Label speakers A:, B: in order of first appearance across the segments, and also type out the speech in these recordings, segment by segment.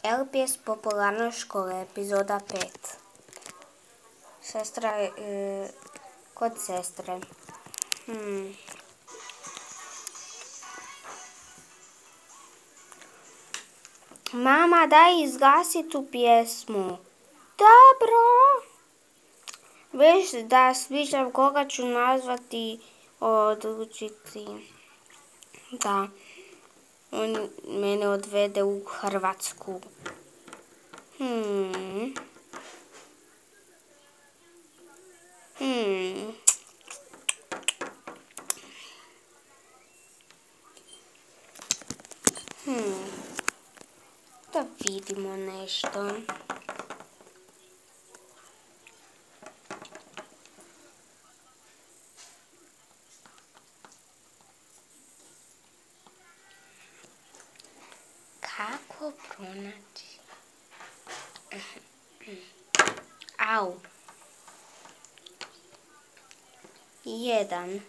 A: LPS Popularnoj škole, epizoda 5. Sestra kod sestre. Mama, daj izgasi tu pjesmu. Dobro. Već da smišljam koga ću nazvati, odlučiti da on mene odvede u Hrvatsku. Da vidimo nešto. Kako pronaći? Au. 1.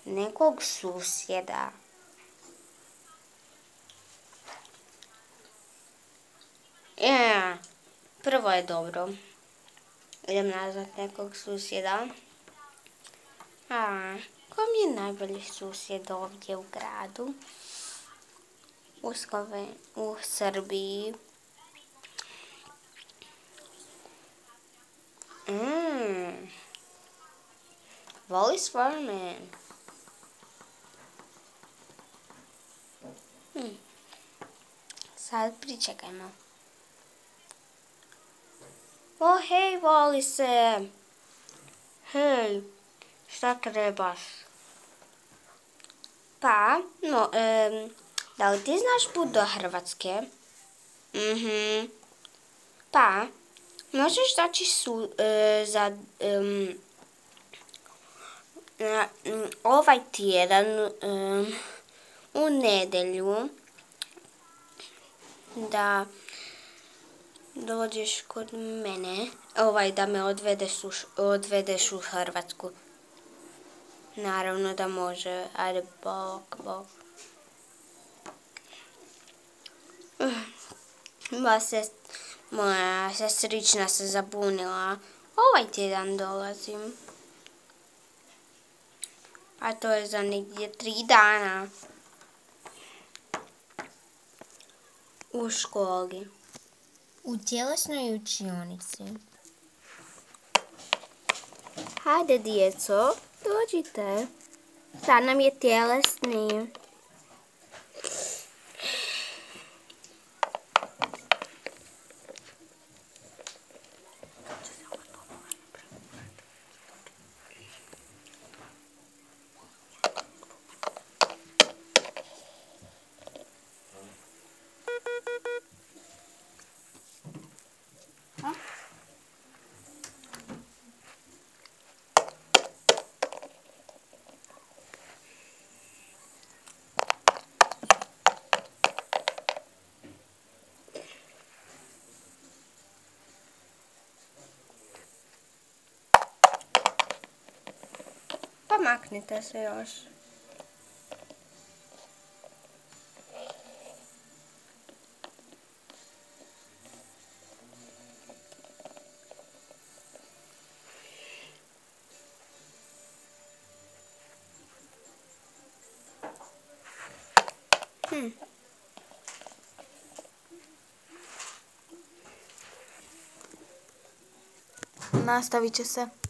A: Nekog susjeda. Prvo je dobro. Idem nazvat nekog susjeda. Ko mi je najbolji susjed ovdje u gradu? U Srbiji. Voli Svarman. Sad pričekajmo. Hej, voli se. Hej, šta trebaš? Pa, da li ti znaš put do Hrvatske? Pa, možeš doći za ovaj tjedan u nedjelju da dođeš kod mene, da me odvedeš u Hrvatsku. Naravno da može, ajde, bok. Moja sestrična se zabunila. Ovaj tjedan dolazim. A to je za negdje 3 dana. U školi. U tjelesnoj učionici. Hajde, djeco, dođite. Sad nam je tjelesni. Pa maknite se još. Nastavit će se.